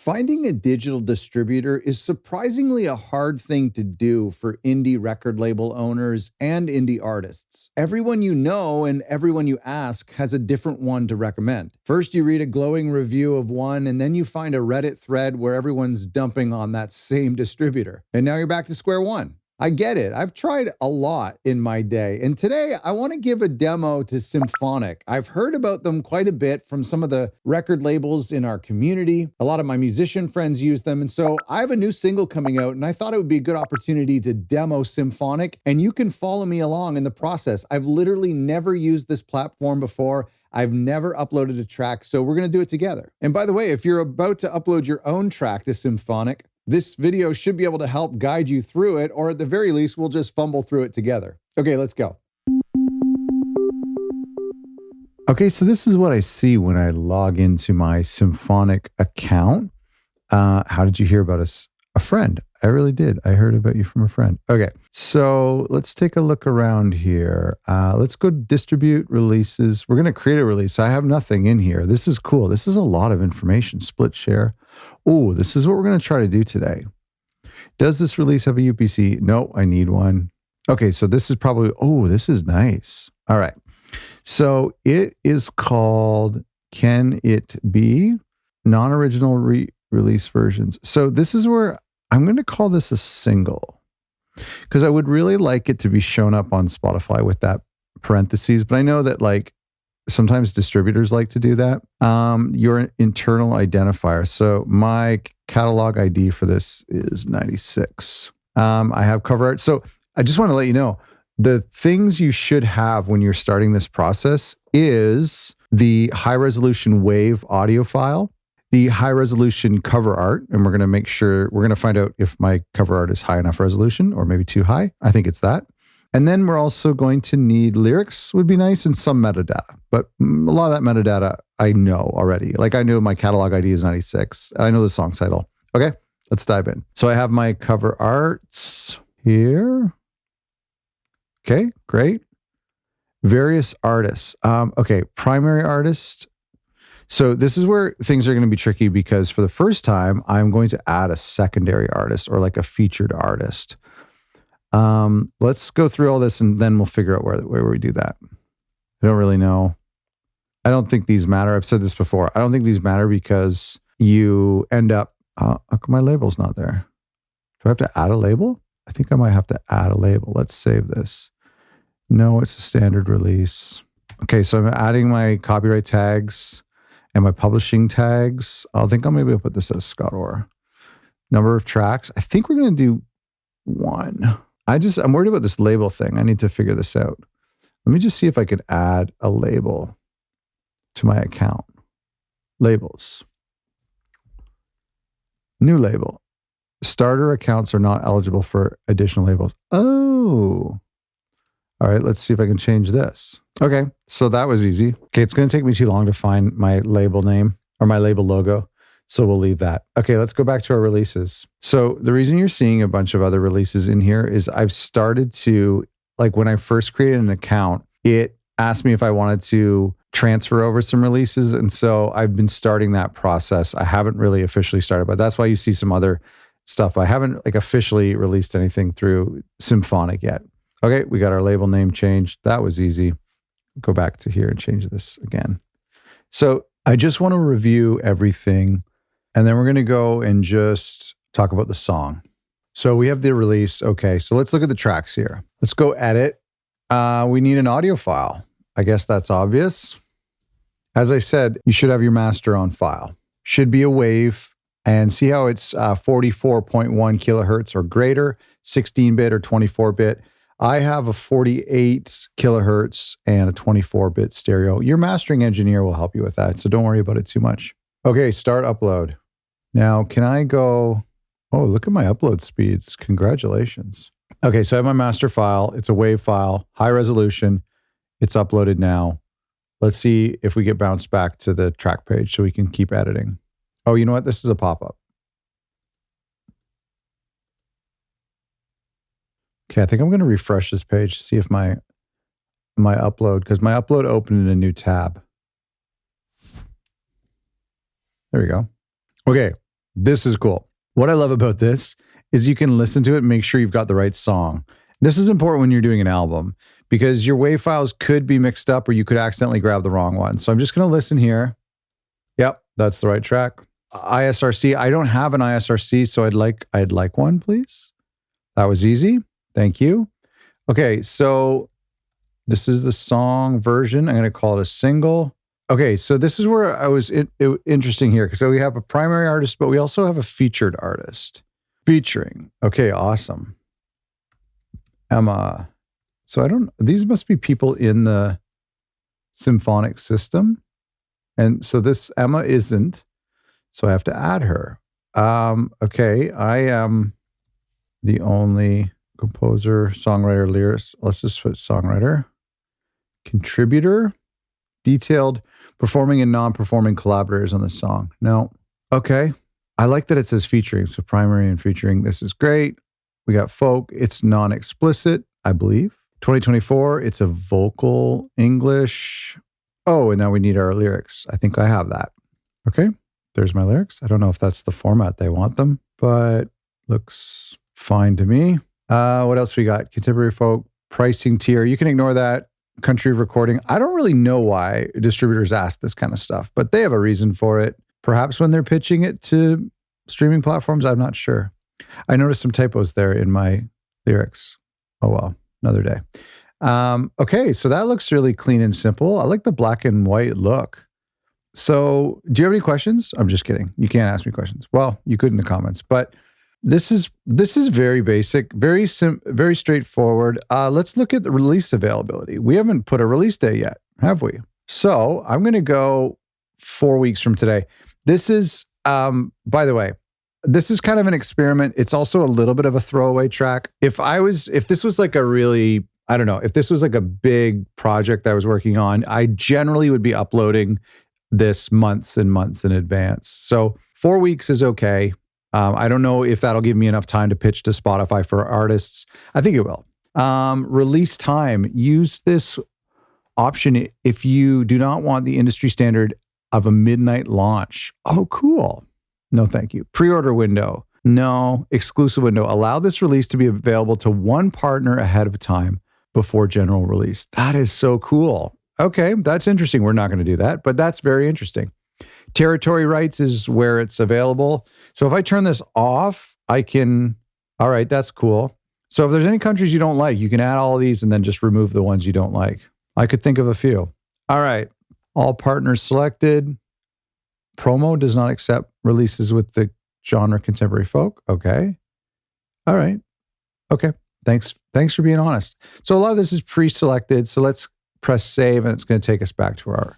Finding a digital distributor is surprisingly a hard thing to do for indie record label owners and indie artists. Everyone you know and everyone you ask has a different one to recommend. First, you read a glowing review of one, and then you find a Reddit thread where everyone's dumping on that same distributor. And now you're back to square one. I get it. I've tried a lot in my day, and today I want to give a demo to Symphonic. I've heard about them quite a bit from some of the record labels in our community. A lot of my musician friends use them, and so I have a new single coming out, and I thought it would be a good opportunity to demo Symphonic, and you can follow me along in the process. I've literally never used this platform before. I've never uploaded a track, so we're going to do it together. And by the way, if you're about to upload your own track to Symphonic, this video should be able to help guide you through it, or at the very least, we'll just fumble through it together. Okay, let's go. Okay, so this is what I see when I log into my Symphonic account. How did you hear about us? A friend. I really did. I heard about you from a friend. Okay, so let's take a look around here. Let's go distribute releases. We're going to create a release. I have nothing in here. This is cool. This is a lot of information. Split share. Oh, this is what we're going to try to do today. Does this release have a UPC? No, I need one. Okay, so this is probably, oh, this is nice. All right. So it is called Can It Be? Non-original release versions. So this is where I'm going to call this a single because I would really like it to be shown up on Spotify with that parentheses. But I know that like sometimes distributors like to do that. Your internal identifier. So my catalog ID for this is 96. I have cover art. So I just want to let you know the things you should have when you're starting this process is the high resolution WAV audio file, the high resolution cover art. And we're going to make sure, we're going to find out if my cover art is high enough resolution or maybe too high. I think it's that. And then we're also going to need lyrics would be nice and some metadata. But a lot of that metadata I know already. Like I know my catalog ID is 96. I know the song title. Okay, let's dive in. So I have my cover art here. Okay, great. Various artists. Okay, primary artist. So this is where things are going to be tricky because for the first time, I'm going to add a secondary artist or like a featured artist. Let's go through all this and then we'll figure out where we do that. I don't really know. I don't think these matter. I've said this before. I don't think these matter because you end up, how come my label's not there? Do I have to add a label? I think I might have to add a label. Let's save this. No, it's a standard release. Okay, so I'm adding my copyright tags and my publishing tags. I think I'll maybe put this as Scott Orr. Number of tracks. I think we're going to do one. I'm worried about this label thing. I need to figure this out. Let me just see if I can add a label to my account. Labels. New label. Starter accounts are not eligible for additional labels. Oh. All right, let's see if I can change this. Okay, so that was easy. Okay, it's going to take me too long to find my label name or my label logo. So we'll leave that. Okay, let's go back to our releases. So the reason you're seeing a bunch of other releases in here is I've started to, like when I first created an account, it asked me if I wanted to transfer over some releases. And so I've been starting that process. I haven't really officially started, but that's why you see some other stuff. I haven't like officially released anything through Symphonic yet. Okay, we got our label name changed. That was easy. Go back to here and change this again. So I just want to review everything. And then we're going to go and just talk about the song. So we have the release. Okay, so let's look at the tracks here. Let's go edit. We need an audio file. I guess that's obvious. As I said, you should have your master on file. Should be a wave. And see how it's 44.1 kilohertz or greater, 16-bit or 24-bit. I have a 48 kilohertz and a 24-bit stereo. Your mastering engineer will help you with that, so don't worry about it too much. Okay, start upload. Now, can I go, oh, look at my upload speeds. Congratulations. Okay, so I have my master file. It's a WAV file, high resolution. It's uploaded now. Let's see if we get bounced back to the track page so we can keep editing. Oh, you know what? This is a pop-up. Okay, I think I'm going to refresh this page to see if my upload, because my upload opened in a new tab. There we go. Okay, This is cool. What I love about this is you can listen to it and make sure you've got the right song. This is important when you're doing an album because your WAV files could be mixed up or you could accidentally grab the wrong one. So I'm just going to listen here. Yep, that's the right track. ISRC. I don't have an ISRC, so I'd like one, please. That was easy. Thank you. Okay, so this is the song version. I'm going to call it a single. Okay, so this is where I was interesting here. So we have a primary artist, but we also have a featured artist. Featuring. Okay, awesome. Emma. So these must be people in the Symphonic system. And so this Emma isn't. So I have to add her. Okay, I am the only composer, songwriter, lyricist. Let's just put songwriter. Contributor. Detailed performing and non-performing collaborators on the song. No. Okay. I like that it says featuring. So primary and featuring. This is great. We got folk. It's non-explicit, I believe. 2024. It's a vocal English. Oh, and now we need our lyrics. I think I have that. Okay. There's my lyrics. I don't know if that's the format they want them, but looks fine to me. What else we got? Contemporary folk, pricing tier. You can ignore that. Country of recording. I don't really know why distributors ask this kind of stuff, but they have a reason for it. Perhaps when they're pitching it to streaming platforms, I'm not sure. I noticed some typos there in my lyrics. Oh well, another day. Okay, so that looks really clean and simple. I like the black and white look. So do you have any questions? I'm just kidding. You can't ask me questions. Well, you could in the comments, but this is very basic, very straightforward. Let's look at the release availability. We haven't put a release day yet, have we? So I'm going to go 4 weeks from today. This is, by the way, this is kind of an experiment. It's also a little bit of a throwaway track. If this was like a really, I don't know, if this was like a big project I was working on, I generally would be uploading this months and months in advance. So 4 weeks is okay. I don't know if that'll give me enough time to pitch to Spotify for artists. I think it will. Release time. Use this option if you do not want the industry standard of a midnight launch. Oh, cool. No, thank you. Pre-order window. No. Exclusive window. Allow this release to be available to one partner ahead of time before general release. That is so cool. Okay, that's interesting. We're not going to do that, but that's very interesting. Territory rights is where it's available. So if I turn this off, all right, that's cool. So if there's any countries you don't like, you can add all of these and then just remove the ones you don't like. I could think of a few. All right, all partners selected. Promo does not accept releases with the genre contemporary folk. Okay. All right. Okay. Thanks for being honest. So a lot of this is pre-selected. So let's press save and it's going to take us back to our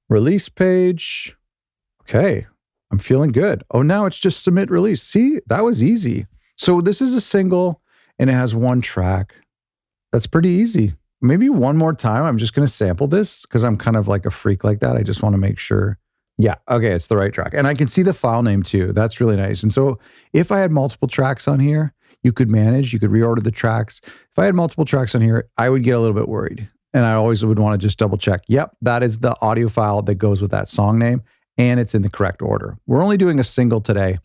release page. Okay, I'm feeling good. Oh, now it's just submit release. See, that was easy. So this is a single and it has one track. That's pretty easy. Maybe one more time. I'm just going to sample this because I'm kind of like a freak like that. I just want to make sure. Yeah, okay, it's the right track. And I can see the file name too. That's really nice. And so if I had multiple tracks on here, you could reorder the tracks. If I had multiple tracks on here, I would get a little bit worried. And I always would want to just double check. Yep, that is the audio file that goes with that song name, and it's in the correct order. We're only doing a single today,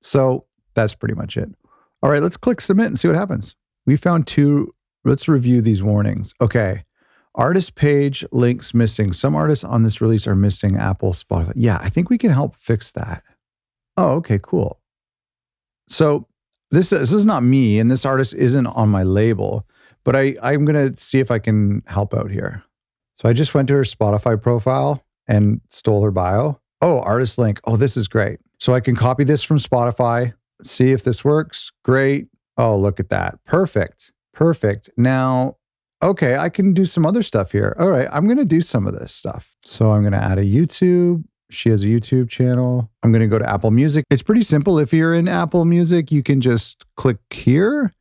so that's pretty much it. All right, let's click submit and see what happens. We found 2. Let's review these warnings. Okay, artist page links missing. Some artists on this release are missing Apple, Spotify. Yeah, I think we can help fix that. Oh, okay, cool. So this is not me, and this artist isn't on my label. But I'm going to see if I can help out here. So I just went to her Spotify profile and stole her bio. Oh, artist link. Oh, this is great. So I can copy this from Spotify, see if this works. Great. Oh, look at that. Perfect. Now, okay, I can do some other stuff here. All right, I'm going to do some of this stuff. So I'm going to add a YouTube. She has a YouTube channel. I'm going to go to Apple Music. It's pretty simple. If you're in Apple Music, you can just click here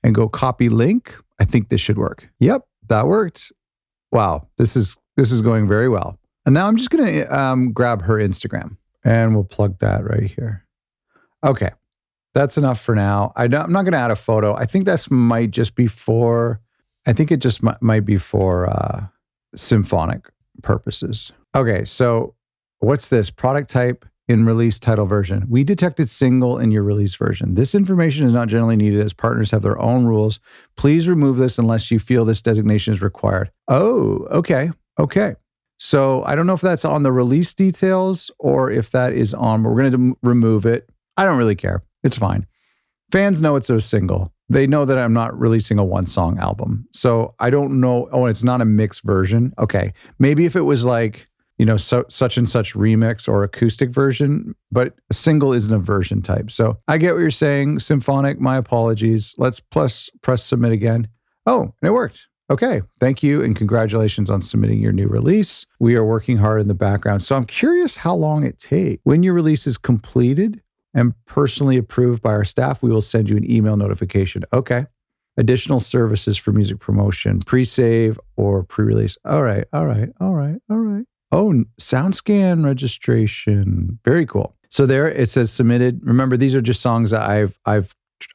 and go copy link. I think this should work. Yep, that worked. Wow, this is going very well. And now I'm just going to grab her Instagram and we'll plug that right here. Okay, that's enough for now. I'm not going to add a photo. I think this might just be for, might be for symphonic purposes. Okay, so What's this? Product type in release title version. We detected single in your release version. This information is not generally needed as partners have their own rules. Please remove this unless you feel this designation is required. Oh, okay. Okay. So I don't know if that's on the release details or if that is on, but we're going to remove it. I don't really care. It's fine. Fans know it's a single. They know that I'm not releasing a one-song album. So I don't know. Oh, it's not a mixed version. Okay. Maybe if it was like, such and such remix or acoustic version, but a single isn't a version type. So I get what you're saying. Symphonic, my apologies. Let's press submit again. Oh, and it worked. Okay. Thank you. And congratulations on submitting your new release. We are working hard in the background. So I'm curious how long it takes. When your release is completed and personally approved by our staff, we will send you an email notification. Okay. Additional services for music promotion, pre-save or pre-release. All right. Oh, SoundScan registration. Very cool. So there it says submitted. Remember, these are just songs that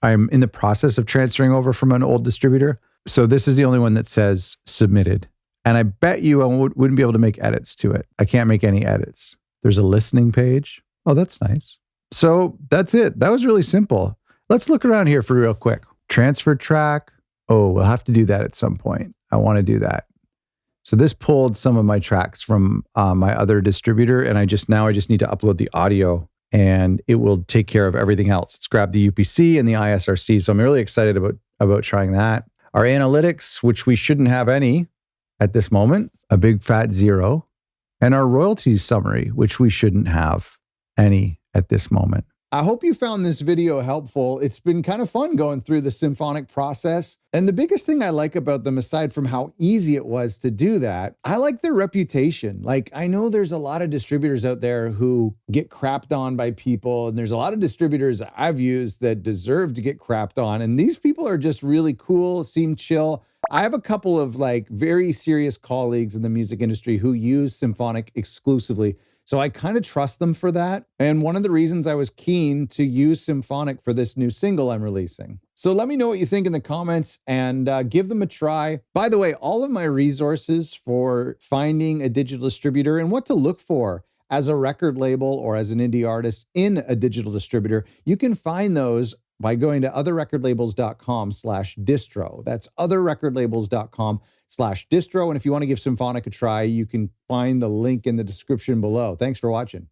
I'm in the process of transferring over from an old distributor. So this is the only one that says submitted. And I bet you I wouldn't be able to make edits to it. I can't make any edits. There's a listening page. Oh, that's nice. So that's it. That was really simple. Let's look around here for real quick. Transfer track. Oh, we'll have to do that at some point. I want to do that. So this pulled some of my tracks from my other distributor, and I just need to upload the audio, and it will take care of everything else. It's grabbed the UPC and the ISRC, so I'm really excited about trying that. Our analytics, which we shouldn't have any at this moment, a big fat 0, and our royalties summary, which we shouldn't have any at this moment. I hope you found this video helpful. It's been kind of fun going through the Symphonic process. And the biggest thing I like about them, aside from how easy it was to do that, I like their reputation. Like, I know there's a lot of distributors out there who get crapped on by people. And there's a lot of distributors I've used that deserve to get crapped on. And these people are just really cool, seem chill. I have a couple of like very serious colleagues in the music industry who use Symphonic exclusively. So I kind of trust them for that. And one of the reasons I was keen to use Symphonic for this new single I'm releasing. So let me know what you think in the comments and give them a try. By the way, all of my resources for finding a digital distributor and what to look for as a record label or as an indie artist in a digital distributor, you can find those by going to otherrecordlabels.com/distro. That's otherrecordlabels.com/distro. And if you want to give Symphonic a try, you can find the link in the description below. Thanks for watching.